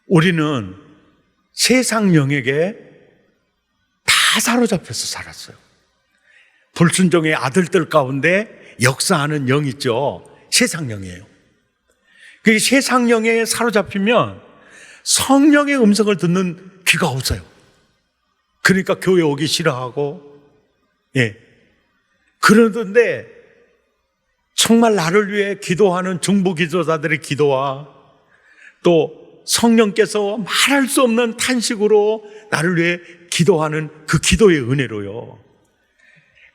우리는 세상 영에게 다 사로잡혀서 살았어요. 불순종의 아들들 가운데 역사하는 영 있죠. 세상 영이에요. 그 세상 영에 사로잡히면 성령의 음성을 듣는 귀가 없어요. 그러니까 교회 오기 싫어하고, 그러던데 정말 나를 위해 기도하는 중보 기도자들의 기도와 또 성령께서 말할 수 없는 탄식으로 나를 위해 기도하는 그 기도의 은혜로요,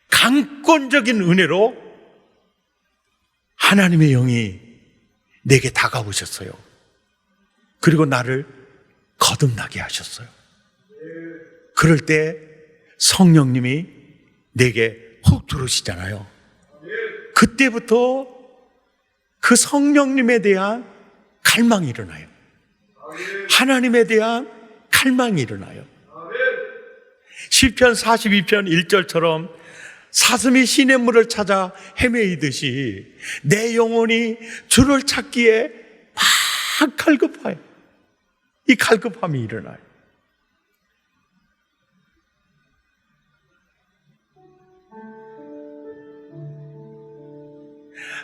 강권적인 은혜로 하나님의 영이 내게 다가오셨어요. 그리고 나를 거듭나게 하셨어요. 그럴 때 성령님이 내게 훅 들어오시잖아요. 그때부터 그 성령님에 대한 갈망이 일어나요. 하나님에 대한 갈망이 일어나요. 시편 42편 1절처럼 사슴이 시냇물을 찾아 헤매이듯이 내 영혼이 주를 찾기에 막 갈급해요. 이 갈급함이 일어나요.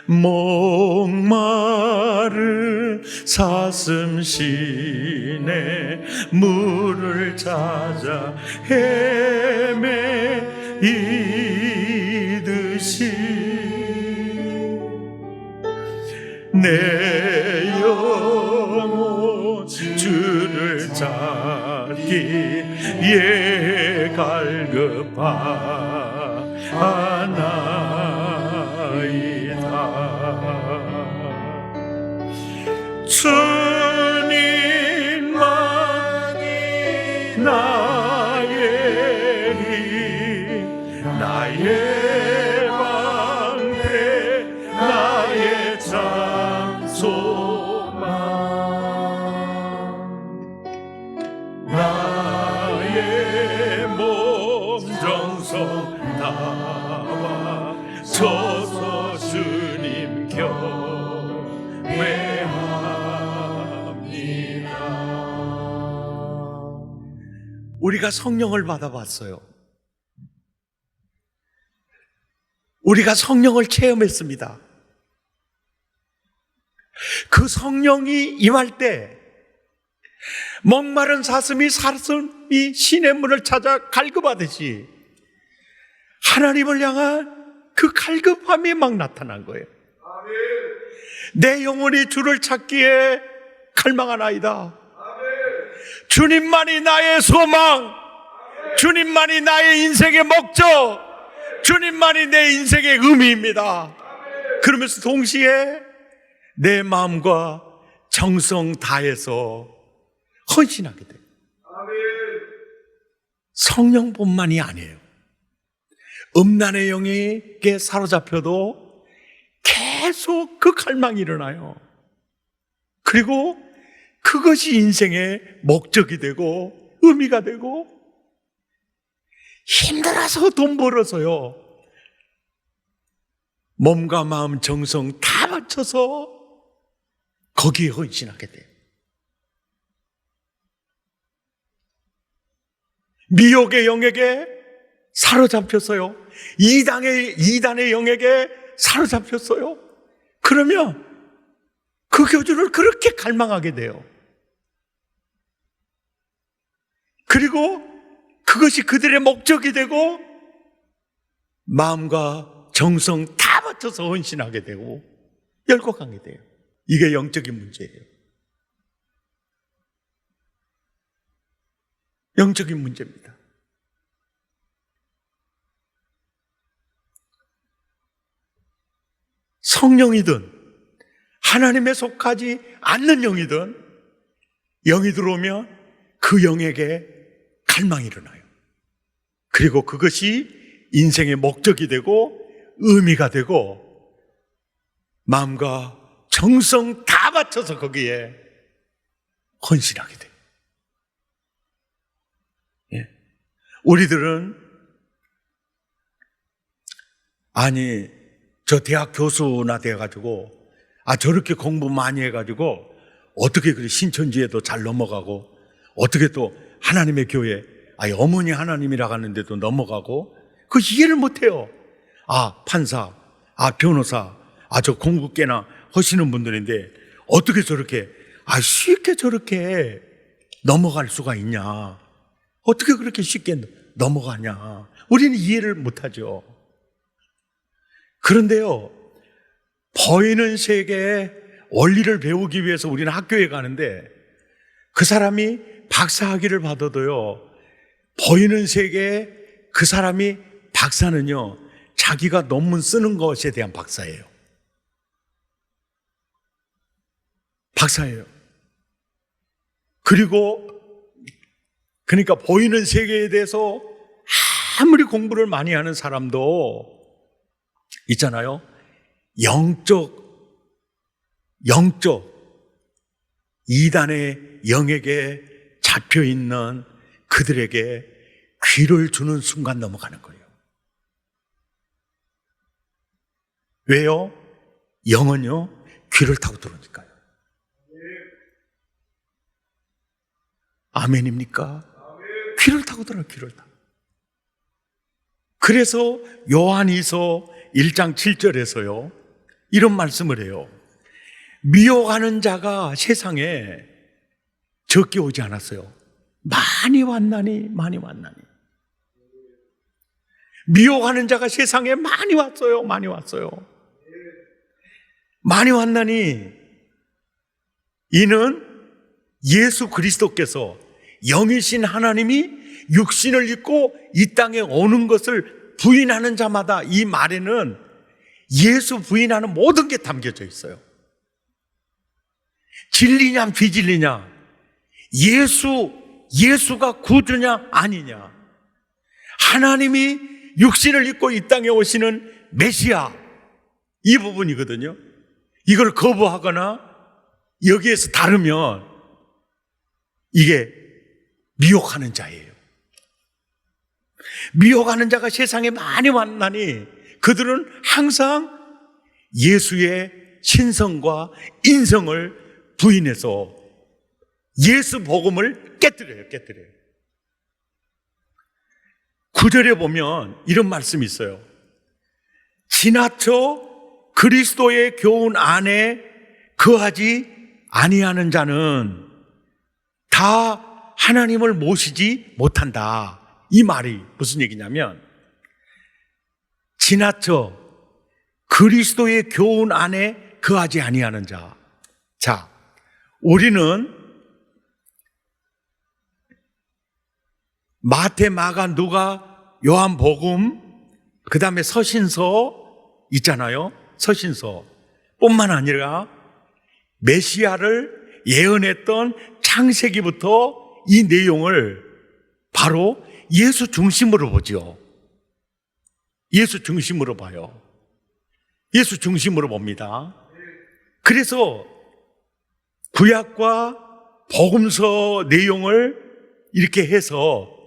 목마른 사슴 시내 물을 찾아 헤매이듯이 내 영혼 주를 찾기에 갈급하나이다. 주님만이 나의 힘, 나의 방패, 나의 참 소망, 나의 몸 정성 다와 서서 주님 경외 우리가 성령을 받아봤어요. 우리가 성령을 체험했습니다. 그 성령이 임할 때 목마른 사슴이 시냇물을 찾아 갈급하듯이 하나님을 향한 그 갈급함이 막 나타난 거예요. 내 영혼이 주를 찾기에 갈망하나이다. 주님만이 나의 소망, 주님만이 나의 인생의 목적, 주님만이 내 인생의 의미입니다. 그러면서 동시에 내 마음과 정성 다해서 헌신하게 돼요. 성령뿐만이 아니에요. 음란의 영에게 사로잡혀도 계속 그 갈망이 일어나요. 그리고 그것이 인생의 목적이 되고 의미가 되고, 힘들어서 돈 벌어서요, 몸과 마음 정성 다 바쳐서 거기에 헌신하게 돼요. 미혹의 영에게 사로잡혔어요. 이단의 영에게 사로잡혔어요. 그러면 그 교주를 그렇게 갈망하게 돼요. 그리고 그것이 그들의 목적이 되고 마음과 정성 다 바쳐서 헌신하게 되고 열곡하게 돼요. 이게 영적인 문제예요. 영적인 문제입니다. 성령이든 하나님에 속하지 않는 영이든 영이 들어오면 그 영에게 갈망이 일어나요. 그리고 그것이 인생의 목적이 되고 의미가 되고 마음과 정성 다 바쳐서 거기에 헌신하게 돼요. 우리들은 저 대학 교수나 돼가지고 저렇게 공부 많이 해가지고 어떻게 그리 신천지에도 잘 넘어가고, 어떻게 또 하나님의 교회, 어머니 하나님이라고 하는데도 넘어가고, 그 이해를 못해요. 판사, 변호사, 저 공부 꽤나 하시는 분들인데 어떻게 저렇게 쉽게 저렇게 넘어갈 수가 있냐? 어떻게 그렇게 쉽게 넘어가냐? 우리는 이해를 못하죠. 그런데요, 보이는 세계의 원리를 배우기 위해서 우리는 학교에 가는데, 그 사람이 박사학위를 받아도요, 보이는 세계에 그 사람이 박사는요, 자기가 논문 쓰는 것에 대한 박사예요. 박사예요. 그러니까 보이는 세계에 대해서 아무리 공부를 많이 하는 사람도 있잖아요. 영적 이단의 영에게 잡혀 있는 그들에게 귀를 주는 순간 넘어가는 거예요. 왜요? 영은요, 귀를 타고 들어오니까요. 아멘입니까? 귀를 타고 들어요, 귀를 타고. 그래서 요한이서 1장 7절에서요, 이런 말씀을 해요. 미혹하는 자가 세상에 적게 오지 않았어요. 많이 왔나니. 미혹하는 자가 세상에 많이 왔어요. 많이 왔나니 이는 예수 그리스도께서 영이신 하나님이 육신을 입고 이 땅에 오는 것을 부인하는 자마다, 이 말에는 예수 부인하는 모든 게 담겨져 있어요. 진리냐 비진리냐, 예수가 구주냐 아니냐, 하나님이 육신을 입고 이 땅에 오시는 메시아, 이 부분이거든요. 이걸 거부하거나 여기에서 다르면 이게 미혹하는 자예요. 미혹하는 자가 세상에 많이 왔나니 그들은 항상 예수의 신성과 인성을 부인해서 예수 복음을 깨뜨려요. 9절에 보면 이런 말씀이 있어요. 지나쳐 그리스도의 교훈 안에 거하지 아니하는 자는 다 하나님을 모시지 못한다. 이 말이 무슨 얘기냐면, 지나쳐 그리스도의 교훈 안에 거하지 아니하는 자. 자, 우리는 마태, 마가, 누가, 요한복음, 그 다음에 서신서 있잖아요. 서신서 뿐만 아니라 메시아를 예언했던 창세기부터 이 내용을 바로 예수 중심으로 보죠. 예수 중심으로 봐요. 예수 중심으로 봅니다. 그래서 구약과 복음서 내용을 이렇게 해서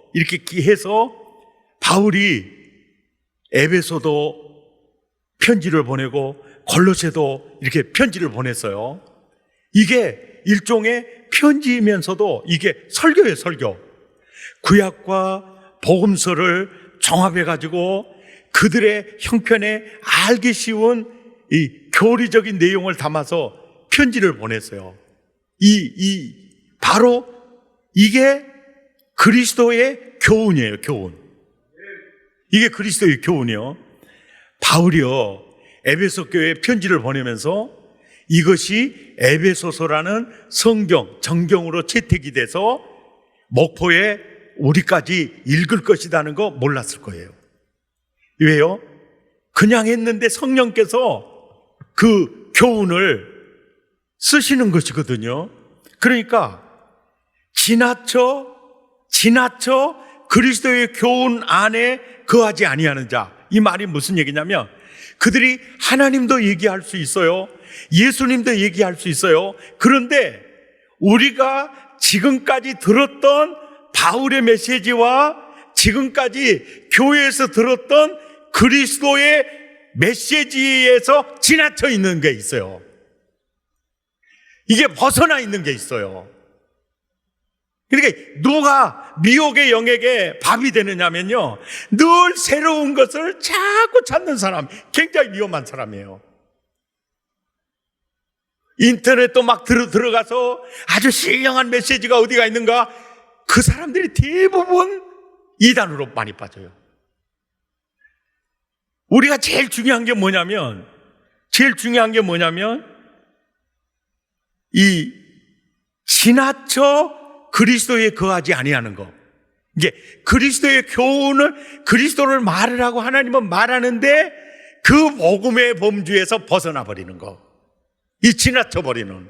바울이 에베소도 편지를 보내고 골로새도 이렇게 편지를 보냈어요. 이게 일종의 편지이면서도 이게 설교예요, 설교. 구약과 복음서를 종합해가지고 그들의 형편에 알기 쉬운 이 교리적인 내용을 담아서 편지를 보냈어요. 바로 이게 그리스도의 교훈이에요, 교훈. 이게 그리스도의 교훈이요. 바울이요, 에베소 교회에 편지를 보내면서 이것이 에베소서라는 성경, 정경으로 채택이 돼서 목포에 우리까지 읽을 것이라는 거 몰랐을 거예요. 왜요? 그냥 했는데 성령께서 그 교훈을 쓰시는 것이거든요. 그러니까 지나쳐 그리스도의 교훈 안에 거하지 아니하는 자. 이 말이 무슨 얘기냐면, 그들이 하나님도 얘기할 수 있어요. 예수님도 얘기할 수 있어요. 그런데 우리가 지금까지 들었던 바울의 메시지와 지금까지 교회에서 들었던 그리스도의 메시지에서 지나쳐 있는 게 있어요. 이게 벗어나 있는 게 있어요. 그러니까 누가 미혹의 영에게 밥이 되느냐면요, 늘 새로운 것을 자꾸 찾는 사람, 굉장히 위험한 사람이에요. 인터넷도 막 들어가서 아주 신령한 메시지가 어디가 있는가, 그 사람들이 대부분 이단으로 많이 빠져요. 우리가 제일 중요한 게 뭐냐면 이 지나쳐 그리스도에 거하지 아니하는 거. 이게 그리스도의 교훈을, 그리스도를 말을 하고 하나님은 말하는데 그 복음의 범주에서 벗어나 버리는 거. 이 지나쳐 버리는.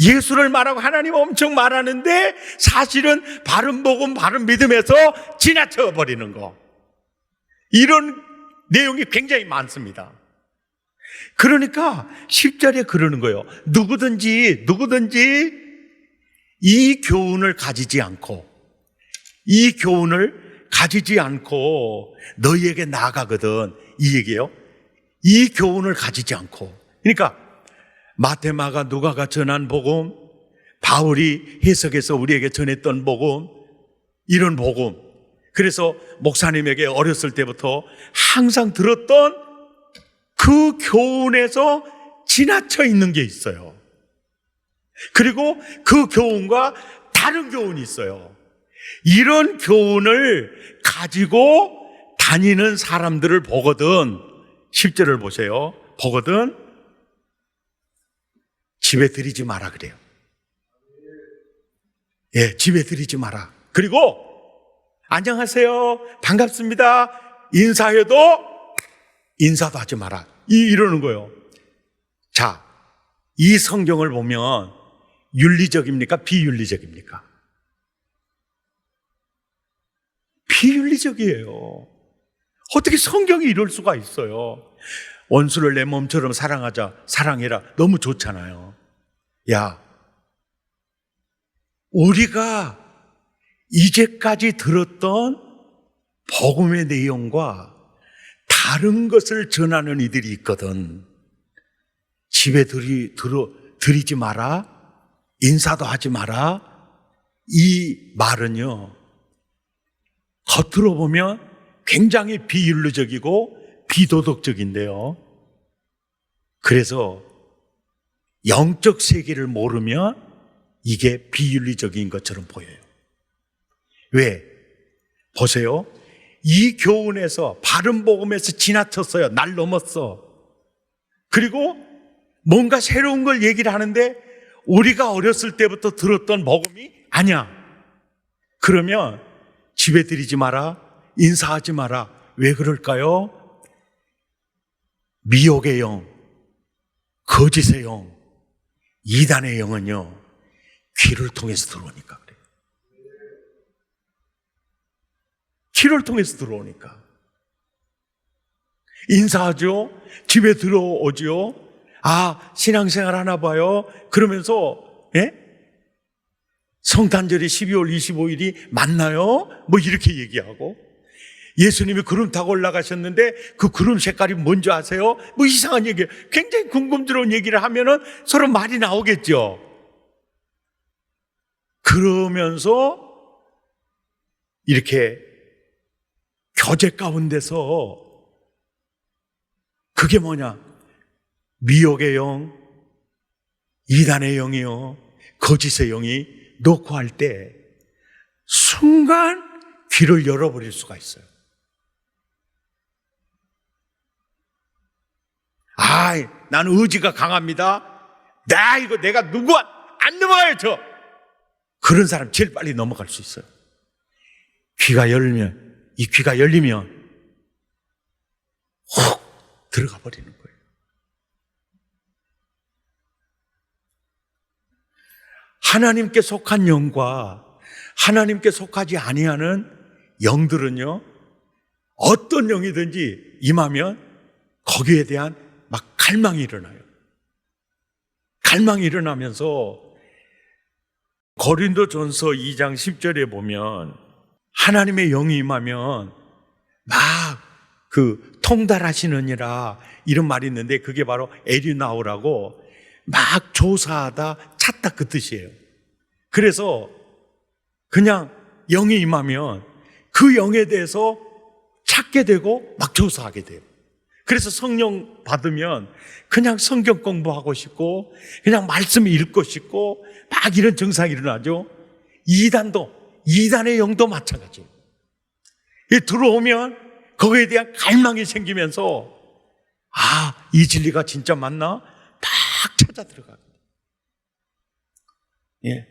예수를 말하고 하나님 엄청 말하는데 사실은 바른 복음, 바른 믿음에서 지나쳐 버리는 거. 이런 내용이 굉장히 많습니다. 그러니까 10절에 그러는 거예요. 누구든지 이 교훈을 가지지 않고 너희에게 나아가거든. 이 얘기예요. 이 교훈을 가지지 않고. 그러니까 마태, 마가, 누가가 전한 복음, 바울이 해석해서 우리에게 전했던 복음, 이런 복음. 그래서 목사님에게 어렸을 때부터 항상 들었던 그 교훈에서 지나쳐 있는 게 있어요. 그리고 그 교훈과 다른 교훈이 있어요. 이런 교훈을 가지고 다니는 사람들을 보거든, 10절을 보세요. 보거든 집에 들이지 마라 그래요. 예, 집에 들이지 마라. 그리고 안녕하세요, 반갑습니다, 인사도 하지 마라. 이러는 거예요. 자, 이 성경을 보면 윤리적입니까? 비윤리적입니까? 비윤리적이에요. 어떻게 성경이 이럴 수가 있어요? 원수를 내 몸처럼 사랑해라. 너무 좋잖아요. 야, 우리가 이제까지 들었던 복음의 내용과 다른 것을 전하는 이들이 있거든. 집에 들이지 마라, 인사도 하지 마라. 이 말은요, 겉으로 보면 굉장히 비윤리적이고 비도덕적인데요, 그래서 영적 세계를 모르면 이게 비윤리적인 것처럼 보여요. 왜? 보세요. 이 교훈에서, 바른 복음에서 지나쳤어요. 날 넘었어. 그리고 뭔가 새로운 걸 얘기를 하는데 우리가 어렸을 때부터 들었던 복음이 아니야. 그러면 집에 들이지 마라, 인사하지 마라. 왜 그럴까요? 미혹의 영, 거짓의 영, 이단의 영은요, 귀를 통해서 들어오니까 그래요. 귀를 통해서 들어오니까. 인사하죠? 집에 들어오죠? 아, 신앙생활 하나 봐요. 그러면서, 예? 성탄절이 12월 25일이 맞나요? 뭐 이렇게 얘기하고, 예수님이 구름 타고 올라가셨는데 그 구름 색깔이 뭔지 아세요? 뭐 이상한 얘기, 굉장히 궁금스러운 얘기를 하면은 서로 말이 나오겠죠. 그러면서 이렇게 교제 가운데서 그게 뭐냐? 미혹의 영, 이단의 영이요, 거짓의 영이 놓고 할 때 순간 귀를 열어버릴 수가 있어요. 아, 나는 의지가 강합니다. 내가 누구 안 넘어가요, 저. 그런 사람 제일 빨리 넘어갈 수 있어요. 이 귀가 열리면 훅 들어가 버리는 거예요. 하나님께 속한 영과 하나님께 속하지 아니하는 영들은요, 어떤 영이든지 임하면 거기에 대한 막 갈망이 일어나요. 갈망이 일어나면서 고린도전서 2장 10절에 보면 하나님의 영이 임하면 막 통달하시느니라 이런 말이 있는데, 그게 바로 에리나오라고 막 조사하다 찾다 그 뜻이에요. 그래서 그냥 영이 임하면 그 영에 대해서 찾게 되고 막 조사하게 돼요. 그래서 성령 받으면 그냥 성경 공부하고 싶고 그냥 말씀 읽고 싶고 막 이런 증상이 일어나죠. 이단의 영도 마찬가지예요. 들어오면 거기에 대한 갈망이 생기면서 이 진리가 진짜 맞나? 막 찾아 들어가요. 예.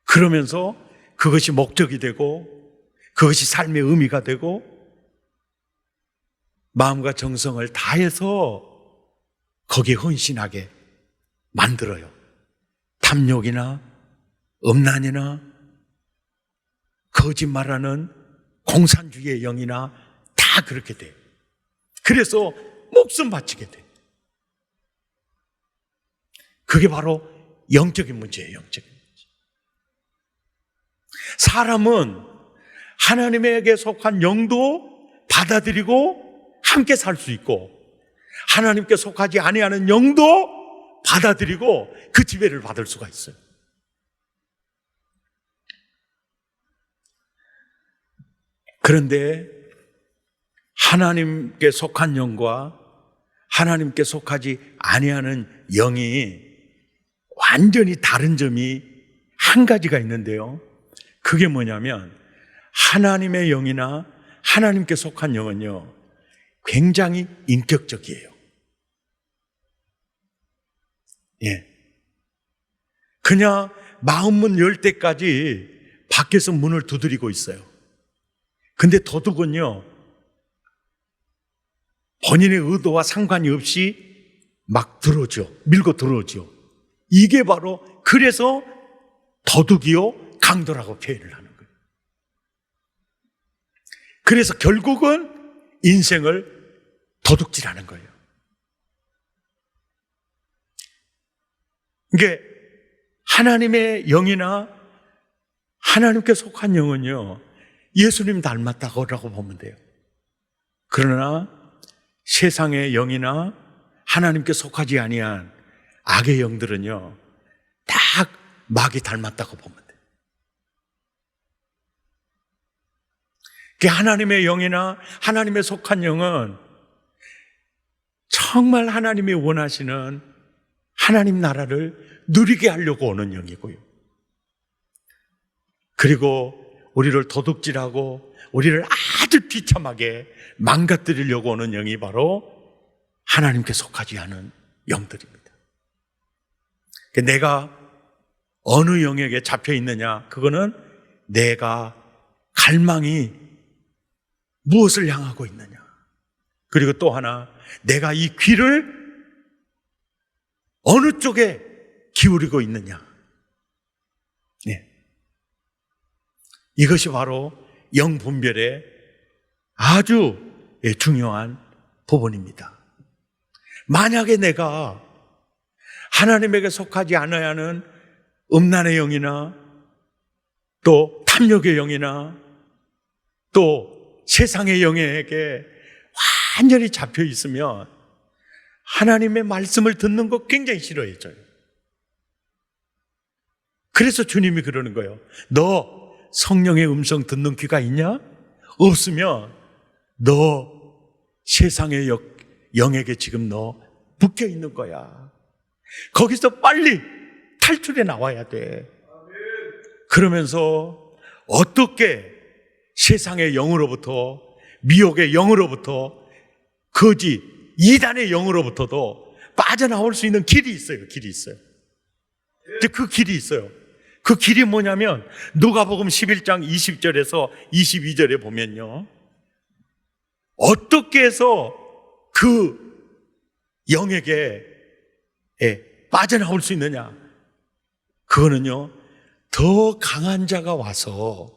그러면서 그것이 목적이 되고 그것이 삶의 의미가 되고 마음과 정성을 다해서 거기에 헌신하게 만들어요. 탐욕이나 음란이나 거짓말하는 공산주의의 영이나 다 그렇게 돼요. 그래서 목숨 바치게 돼요. 그게 바로 영적인 문제예요. 영적인 문제. 사람은 하나님에게 속한 영도 받아들이고 함께 살 수 있고 하나님께 속하지 아니하는 영도 받아들이고 그 지배를 받을 수가 있어요. 그런데 하나님께 속한 영과 하나님께 속하지 아니하는 영이 완전히 다른 점이 한 가지가 있는데요. 그게 뭐냐면 하나님의 영이나 하나님께 속한 영은요, 굉장히 인격적이에요. 예. 그냥 마음문 열 때까지 밖에서 문을 두드리고 있어요. 근데 도둑은요, 본인의 의도와 상관이 없이 막 들어오죠. 밀고 들어오죠. 이게 바로 그래서 도둑이요 강도라고 표현을 하는 거예요. 그래서 결국은 인생을 도둑질하는 거예요. 이게 하나님의 영이나 하나님께 속한 영은요, 예수님 닮았다고 보면 돼요. 그러나 세상의 영이나 하나님께 속하지 아니한 악의 영들은요, 딱 마귀 닮았다고 보면 돼요. 하나님의 영이나 하나님의 속한 영은 정말 하나님이 원하시는 하나님 나라를 누리게 하려고 오는 영이고요. 그리고 우리를 도둑질하고 우리를 아주 비참하게 망가뜨리려고 오는 영이 바로 하나님께 속하지 않은 영들입니다. 내가 어느 영에게 잡혀 있느냐, 그거는 내가 갈망이 무엇을 향하고 있느냐, 그리고 또 하나 내가 이 귀를 어느 쪽에 기울이고 있느냐. 네. 이것이 바로 영 분별의 아주 중요한 부분입니다. 만약에 내가 하나님에게 속하지 않아야 하는 음란의 영이나 또 탐욕의 영이나 또 세상의 영에게 완전히 잡혀 있으면 하나님의 말씀을 듣는 거 굉장히 싫어해져요. 그래서 주님이 그러는 거예요. 너 성령의 음성 듣는 귀가 있냐? 없으면 너 세상의 영에게 지금 너 묶여 있는 거야. 거기서 빨리 탈출해 나와야 돼. 그러면서 어떻게 세상의 영으로부터, 미혹의 영으로부터, 거짓, 이단의 영으로부터도 빠져나올 수 있는 길이 있어요. 길이 있어요. 그 길이 있어요. 그 길이 뭐냐면 누가복음 11장 20절에서 22절에 보면요, 어떻게 해서 그 영에게 빠져나올 수 있느냐, 그거는요, 더 강한 자가 와서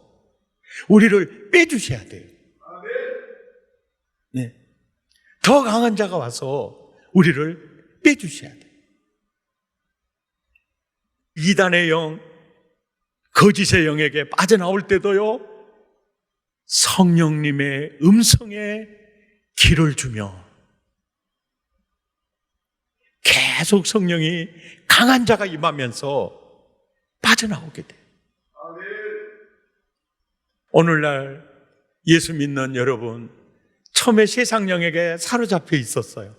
우리를 빼주셔야 돼요. 네. 더 강한 자가 와서 우리를 빼주셔야 돼요. 이단의 영, 거짓의 영에게 빠져나올 때도요, 성령님의 음성에 귀를 주며 계속 성령이 강한 자가 임하면서 빠져나오게 돼요. 오늘날 예수 믿는 여러분, 처음에 세상령에게 사로잡혀 있었어요.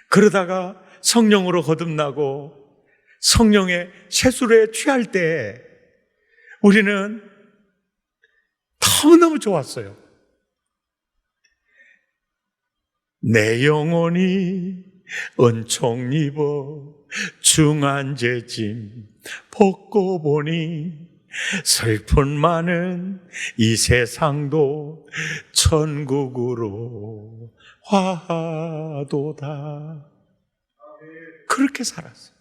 그러다가 성령으로 거듭나고 성령의 세술에 취할 때 우리는 너무너무 좋았어요. 내 영혼이 은총 입어 중한 죄짐 벗고 보니 슬픈 많은 이 세상도 천국으로 화도다. 그렇게 살았어요.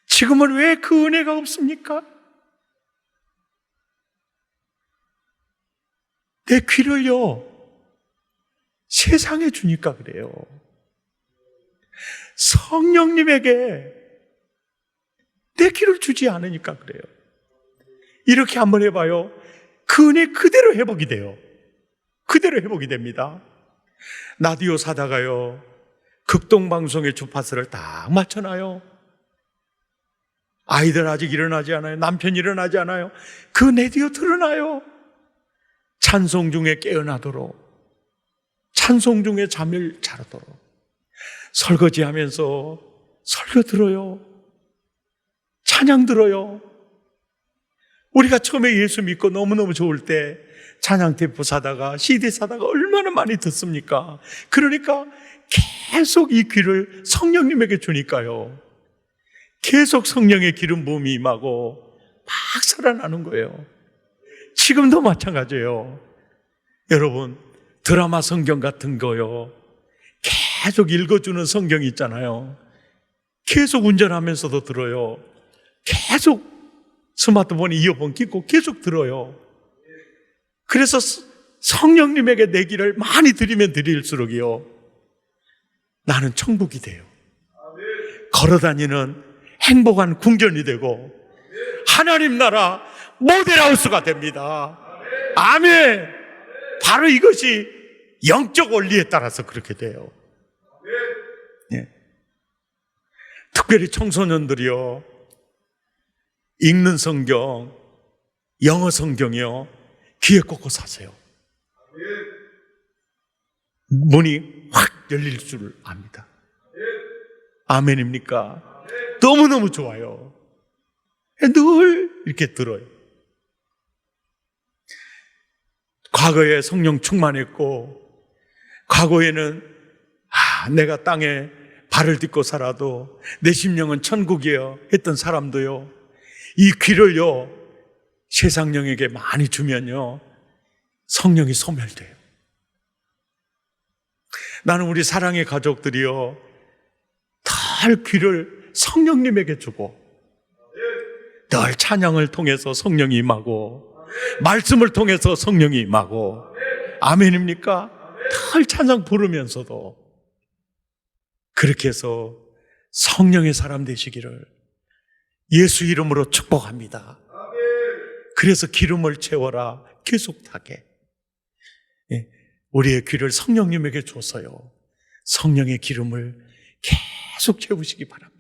지금은 왜 그 은혜가 없습니까? 내 귀를요, 세상에 주니까 그래요. 성령님에게 내 귀를 주지 않으니까 그래요. 이렇게 한번 해봐요. 그 은혜 그대로 회복이 돼요. 그대로 회복이 됩니다. 라디오 사다가요, 극동방송의 주파수를 딱 맞춰놔요. 아이들 아직 일어나지 않아요. 남편 일어나지 않아요. 그 라디오 틀어놔요. 찬송 중에 깨어나도록, 찬송 중에 잠을 자도록, 설거지하면서 설교 들어요. 찬양 들어요. 우리가 처음에 예수 믿고 너무너무 좋을 때 찬양 테이프 사다가 CD 사다가 얼마나 많이 듣습니까? 그러니까 계속 이 귀를 성령님에게 주니까요, 계속 성령의 기름 부음이 임하고 막 살아나는 거예요. 지금도 마찬가지예요. 여러분, 드라마 성경 같은 거요, 계속 읽어주는 성경이 있잖아요. 계속 운전하면서도 들어요. 계속 스마트폰에 이어폰 끼고 계속 들어요. 그래서 성령님에게 내 길을 많이 드리면 드릴수록이요, 나는 천국이 돼요. 걸어다니는 행복한 궁전이 되고 하나님 나라 모델하우스가 됩니다. 아멘. 바로 이것이 영적 원리에 따라서 그렇게 돼요. 네. 특별히 청소년들이요, 읽는 성경, 영어 성경이요, 귀에 꽂고 사세요. 문이 확 열릴 줄 압니다. 아멘입니까? 너무너무 좋아요. 늘 이렇게 들어요. 과거에 성령 충만했고, 과거에는 내가 땅에 발을 딛고 살아도 내 심령은 천국이에요 했던 사람도요, 이 귀를요, 세상령에게 많이 주면요, 성령이 소멸돼요. 나는 우리 사랑의 가족들이요, 늘 귀를 성령님에게 주고, 늘 찬양을 통해서 성령이 임하고, 말씀을 통해서 성령이 임하고, 아멘입니까? 늘 찬양 부르면서도 그렇게 해서 성령의 사람 되시기를 예수 이름으로 축복합니다. 그래서 기름을 채워라, 계속 타게. 우리의 귀를 성령님에게 줘서요, 성령의 기름을 계속 채우시기 바랍니다.